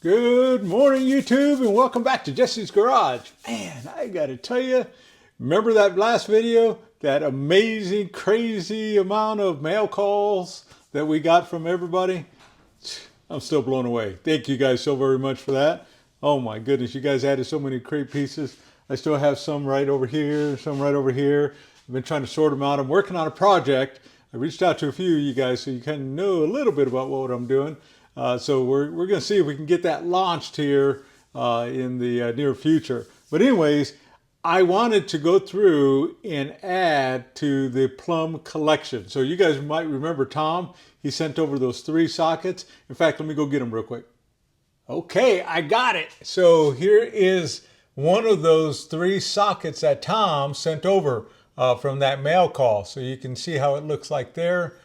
Good morning, YouTube, and welcome back to Jesse's Garage. Man, I gotta tell you, remember that last video? That amazing, crazy amount of mail calls that we got from everybody? I'm still blown away. Thank you guys so very much for that. Oh my goodness, you guys added so many great pieces. I still have some right over here, some right over here. I've been trying to sort them out. I'm working on a project. I reached out to a few of you guys so you kind of know a little bit about what I'm doing. So we're going to see if we can get that launched here in the near future. But anyways, I wanted to go through and add to the Plomb collection. So you guys might remember Tom. He sent over those 3 sockets. In fact, let me go get them real quick. Okay, I got it. So here is one of those 3 sockets that Tom sent over from that mail call. So you can see how it looks like there.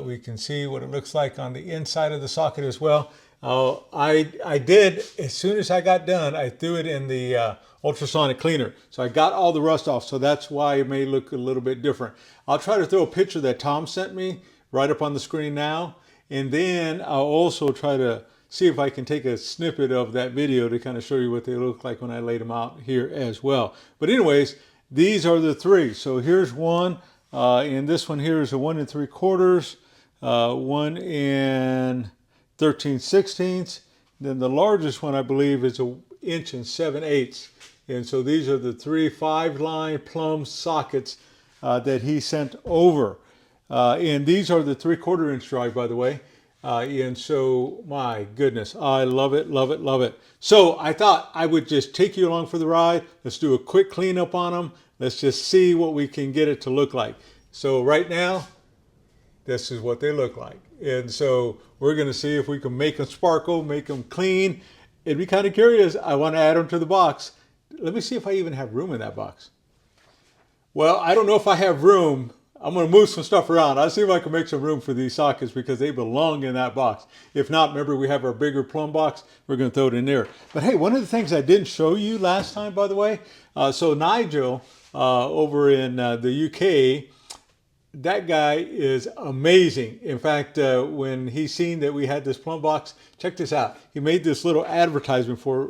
We can see what it looks like on the inside of the socket as well. I did, as soon as I got done, I threw it in the ultrasonic cleaner. So I got all the rust off, so that's why it may look a little bit different. I'll try to throw a picture that Tom sent me right up on the screen now. And then I'll also try to see if I can take a snippet of that video to kind of show you what they look like when I laid them out here as well. But anyways, these are the 3. So here's one. And this one here is a 1 3/4, 1 13/16. Then the largest one, I believe, is a 1 7/8. And so these are the 3 5-line Plomb sockets that he sent over. And these are the 3/4 inch drive, by the way. And so, my goodness, I love it, love it, love it. So I thought I would just take you along for the ride. Let's do a quick cleanup on them. Let's just see what we can get it to look like. So right now, this is what they look like. And so we're going to see if we can make them sparkle, make them clean. It'd be kind of curious. I want to add them to the box. Let me see if I even have room in that box. Well, I don't know if I have room. I'm going to move some stuff around. I'll see if I can make some room for these sockets because they belong in that box. If not, remember we have our bigger Plomb box. We're going to throw it in there. But hey, one of the things I didn't show you last time, by the way, so Nigel over in the UK, that guy is amazing. In fact, when he seen that we had this Plomb box, check this out. He made this little advertisement for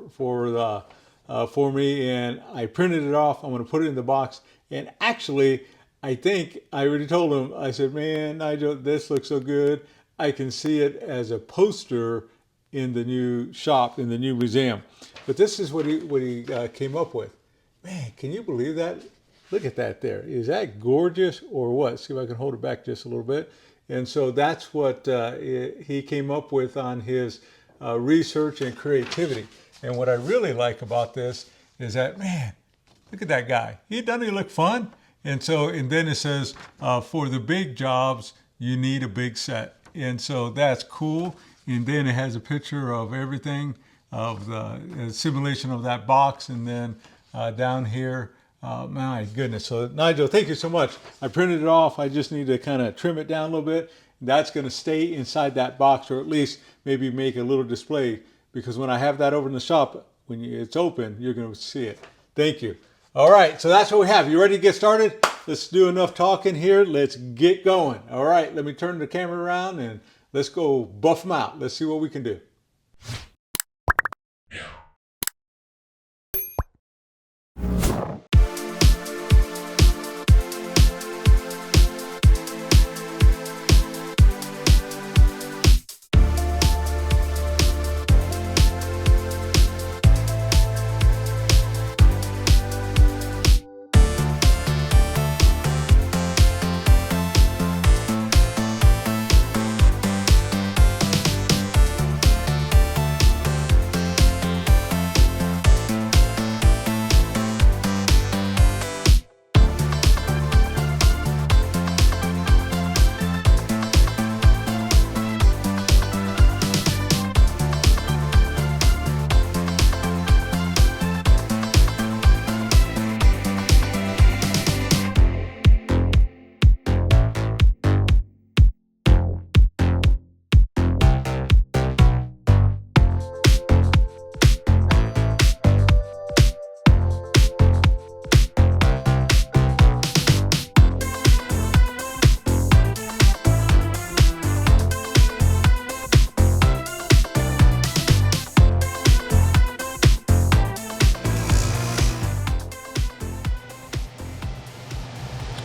me, and I printed it off. I'm going to put it in the box. And actually, I think I already told him, I said, man, Nigel, this looks so good. I can see it as a poster in the new shop, in the new museum. But this is what he came up with. Man, can you believe that? Look at that there. Is that gorgeous or what? See if I can hold it back just a little bit. And so that's what he came up with on his research and creativity. And what I really like about this is that, man, look at that guy. Doesn't he look fun? And then it says, for the big jobs, you need a big set. And so that's cool. And then it has a picture of everything, of the simulation of that box. And then down here, my goodness. So Nigel, thank you so much. I printed it off. I just need to kind of trim it down a little bit. That's going to stay inside that box, or at least maybe make a little display. Because when I have that over in the shop, when it's open, you're going to see it. Thank you. All right, so that's what we have. You ready to get started? Let's do enough talking here. Let's get going. All right, let me turn the camera around and let's go buff them out. Let's see what we can do.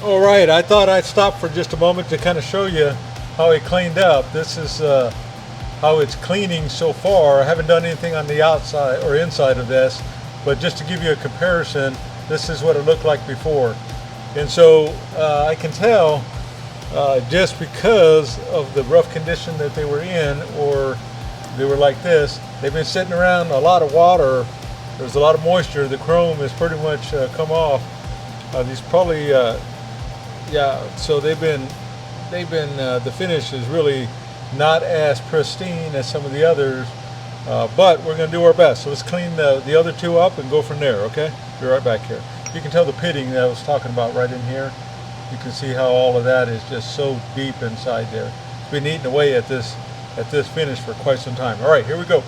All right, I thought I'd stop for just a moment to kind of show you how it cleaned up. This is how it's cleaning so far. I haven't done anything on the outside or inside of this, but just to give you a comparison, this is what it looked like before. And so I can tell just because of the rough condition that they were in, or they were like this, they've been sitting around a lot of water. There's a lot of moisture. The chrome has pretty much come off. These probably, yeah. So they've been. The finish is really not as pristine as some of the others, but we're going to do our best. So let's clean the other two up and go from there. Okay. Be right back here. You can tell the pitting that I was talking about right in here. You can see how all of that is just so deep inside there. It's been eating away at this finish for quite some time. All right, here we go.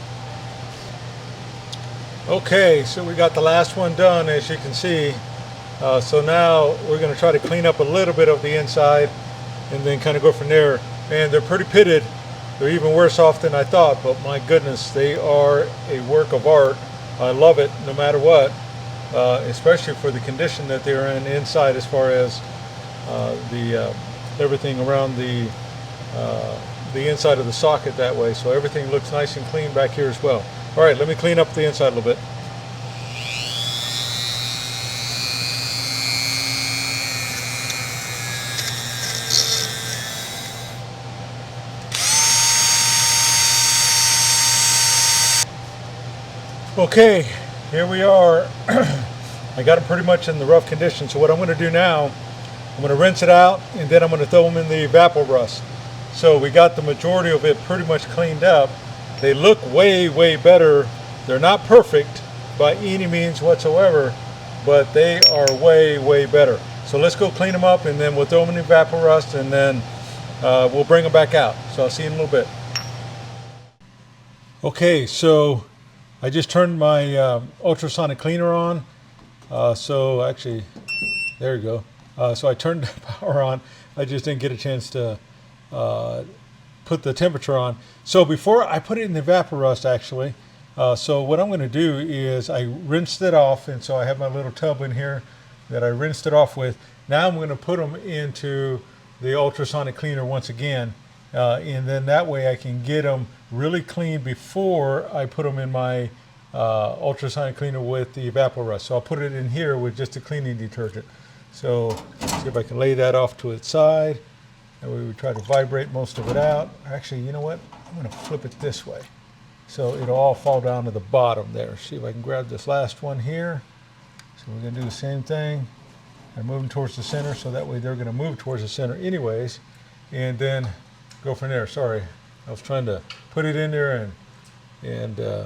Okay, so we got the last one done, as you can see. So now we're going to try to clean up a little bit of the inside and then kind of go from there. And they're pretty pitted. They're even worse off than I thought, but my goodness, they are a work of art. I love it no matter what, especially for the condition that they're in inside, as far as everything around the inside of the socket that way. So everything looks nice and clean back here as well. All right, let me clean up the inside a little bit. Okay, here we are. I got them pretty much in the rough condition. So what I'm going to do now, I'm going to rinse it out, and then I'm going to throw them in the Evapor-Rust. So we got the majority of it pretty much cleaned up. They look way, way better. They're not perfect by any means whatsoever, but they are way, way better. So let's go clean them up, and then we'll throw them in the Evapor-Rust, and then we'll bring them back out. So I'll see you in a little bit. Okay, so I just turned my ultrasonic cleaner on. So actually, there you go. So I turned the power on. I just didn't get a chance to put the temperature on. So before I put it in the Evapor-Rust, actually, so what I'm going to do is I rinsed it off, and so I have my little tub in here that I rinsed it off with. Now I'm going to put them into the ultrasonic cleaner once again, and then that way I can get them really clean before I put them in my ultrasonic cleaner with the Evapor-Rust. So I'll put it in here with just a cleaning detergent. So let's see if I can lay that off to its side. That way we try to vibrate most of it out. Actually, you know what? I'm going to flip it this way, so it'll all fall down to the bottom there. See if I can grab this last one here. So we're going to do the same thing. I'm moving towards the center, so that way they're going to move towards the center anyways, and then go from there. Sorry, I was trying to put it in there and I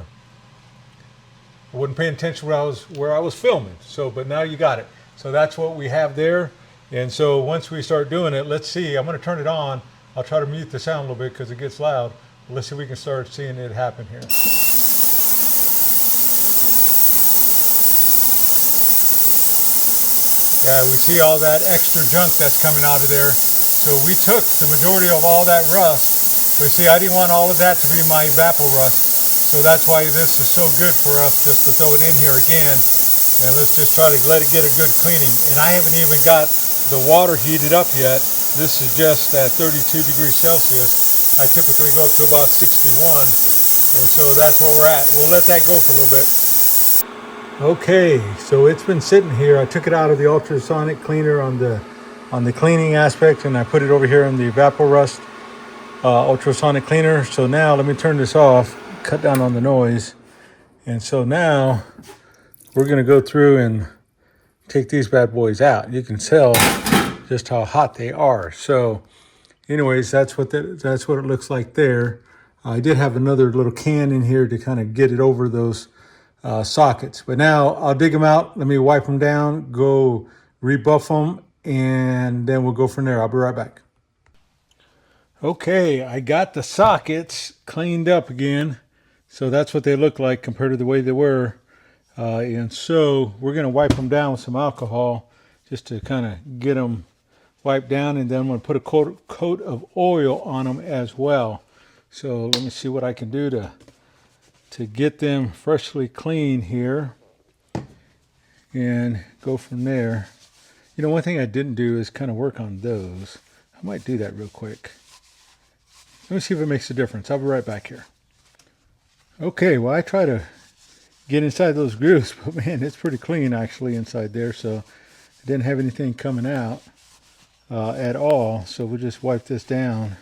wasn't paying attention where I was filming. So, but now you got it. So that's what we have there. And so once we start doing it, let's see. I'm going to turn it on. I'll try to mute the sound a little bit because it gets loud. Let's see if we can start seeing it happen here. Yeah, we see all that extra junk that's coming out of there. So we took the majority of all that rust, but see, I didn't want all of that to be my Evapor-Rust. So that's why this is so good for us just to throw it in here again. And let's just try to let it get a good cleaning. And I haven't even got the water heated up yet. This is just at 32 degrees Celsius. I typically go to about 61. And so that's where we're at. We'll let that go for a little bit. Okay, so it's been sitting here. I took it out of the ultrasonic cleaner on the cleaning aspect, and I put it over here in the Evapor-Rust ultrasonic cleaner. So now let me turn this off, cut down on the noise. And so now we're going to go through and take these bad boys out. You can tell just how hot they are. So anyways, that's what it looks like there. I did have another little can in here to kind of get it over those sockets. But now I'll dig them out. Let me wipe them down, go rebuff them, and then we'll go from there. I'll be right back. Okay, I got the sockets cleaned up again. So that's what they look like compared to the way they were. And so we're going to wipe them down with some alcohol just to kind of get them wiped down. And then I'm going to put a coat of oil on them as well. So let me see what I can do to get them freshly clean here and go from there. You know, one thing I didn't do is kind of work on those. I might do that real quick. Let me see if it makes a difference. I'll be right back here. Okay, well, I try to get inside those grooves, but man, it's pretty clean actually inside there, so I didn't have anything coming out at all. So we'll just wipe this down,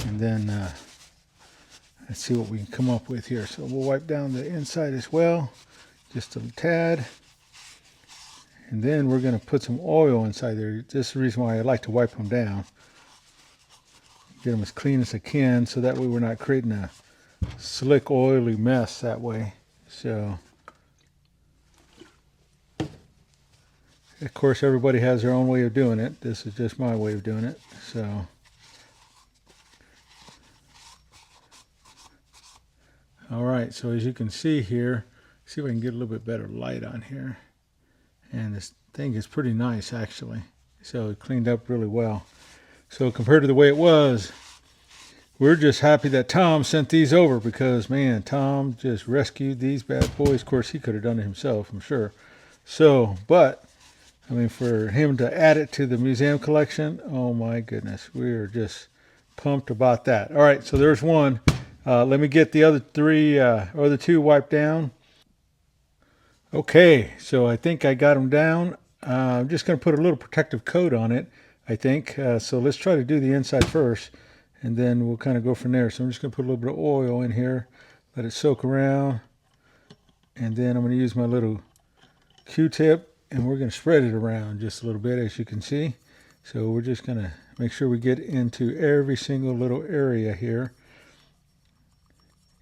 and then let's see what we can come up with here. So we'll wipe down the inside as well, just a tad. And then we're going to put some oil inside there. This is the reason why I like to wipe them down. Get them as clean as I can, so that way we're not creating a slick, oily mess that way. So, of course, everybody has their own way of doing it. This is just my way of doing it. So, all right. So as you can see here, see if I can get a little bit better light on here. And this thing is pretty nice actually. So it cleaned up really well. So compared to the way it was, we're just happy that Tom sent these over, because man, Tom just rescued these bad boys. Of course, he could have done it himself, I'm sure. So, but I mean, for him to add it to the museum collection, oh my goodness, we're just pumped about that. All right, so there's one. Let me get the other two wiped down. Okay, so I think I got them down. I'm just going to put a little protective coat on it, I think. So let's try to do the inside first, and then we'll kind of go from there. So I'm just going to put a little bit of oil in here, let it soak around, and then I'm going to use my little Q-tip, and we're going to spread it around just a little bit, as you can see. So we're just going to make sure we get into every single little area here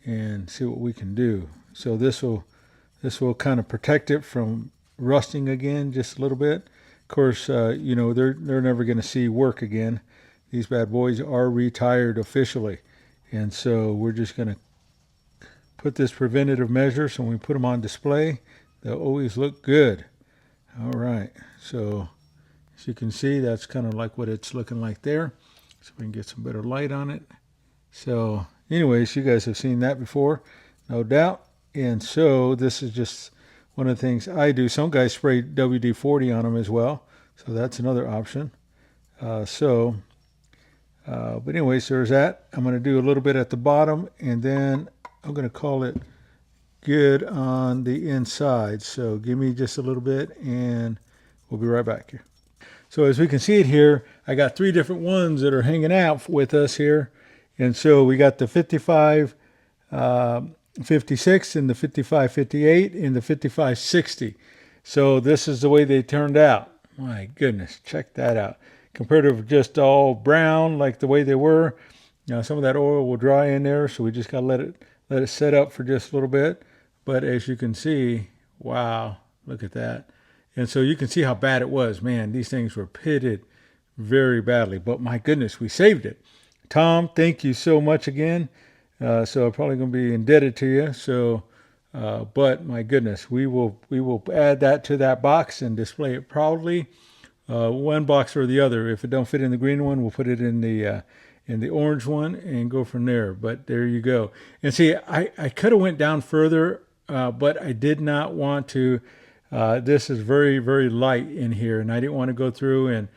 and see what we can do. So this will kind of protect it from rusting again just a little bit. Of course, you know, they're never going to see work again. These bad boys are retired officially. And so we're just going to put this preventative measure, so when we put them on display, they'll always look good. All right, so as you can see, that's kind of like what it's looking like there. So we can get some better light on it. So anyways, you guys have seen that before, no doubt. And so this is just one of the things I do. Some guys spray WD-40 on them as well, so that's another option. But anyways, there's that. I'm going to do a little bit at the bottom, and then I'm going to call it good on the inside. So give me just a little bit, and we'll be right back here. So as we can see it here, I got three different ones that are hanging out with us here. And so we got the 55, 56 and the 5558 and the 5560. So this is the way they turned out. My goodness, check that out. Compared to just all brown like the way they were, you know, some of that oil will dry in there, so we just got to let it set up for just a little bit. But as you can see, wow, look at that. And so you can see how bad it was. Man, these things were pitted very badly, but my goodness, we saved it. Tom, thank you so much again. So I'm probably going to be indebted to you. So, but my goodness, we will add that to that box and display it proudly. One box or the other. If it don't fit in the green one, we'll put it in the orange one and go from there. But there you go. And see, I could have went down further, but I did not want to. This is very, very light in here, and I didn't want to go through and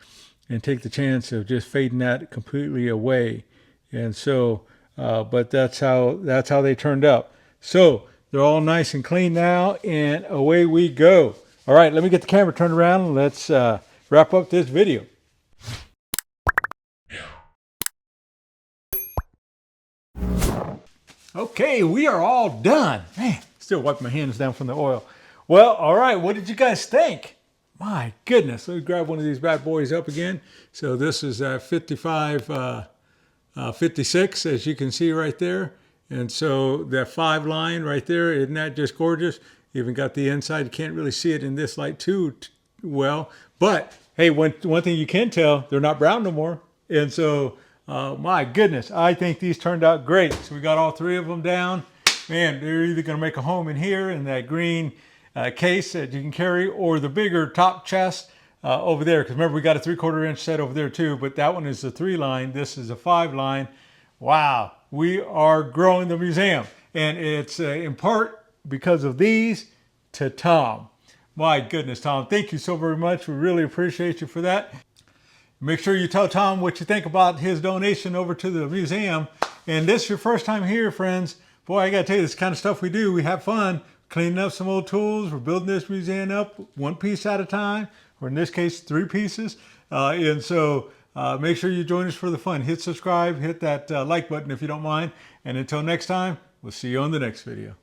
take the chance of just fading that completely away. And so, but that's how they turned out. So they're all nice and clean now, and away we go. All right, let me get the camera turned around, and let's wrap up this video. Okay, we are all done. Man, still wiping my hands down from the oil. Well, all right, what did you guys think? My goodness, let me grab one of these bad boys up again. So this is 55, 56, as you can see right there. And so that 5 line right there, isn't that just gorgeous? Even got the inside. You can't really see it in this light too well. But hey, one thing you can tell, they're not brown no more. And so, my goodness, I think these turned out great. So we got all 3 of them down. Man, they're either going to make a home in here in that green case that you can carry, or the bigger top chest over there. Because remember, we got a 3/4 inch set over there too, but that one is the 3 line. This is a 5 line. Wow, we are growing the museum. And it's in part because of these to Tom. My goodness, Tom, thank you so very much. We really appreciate you for that. Make sure you tell Tom what you think about his donation over to the museum. And this is your first time here, friends. Boy, I got to tell you, this kind of stuff we do. We have fun cleaning up some old tools. We're building this museum up one piece at a time, or in this case, 3 pieces. And so make sure you join us for the fun. Hit subscribe, hit that like button if you don't mind. And until next time, we'll see you on the next video.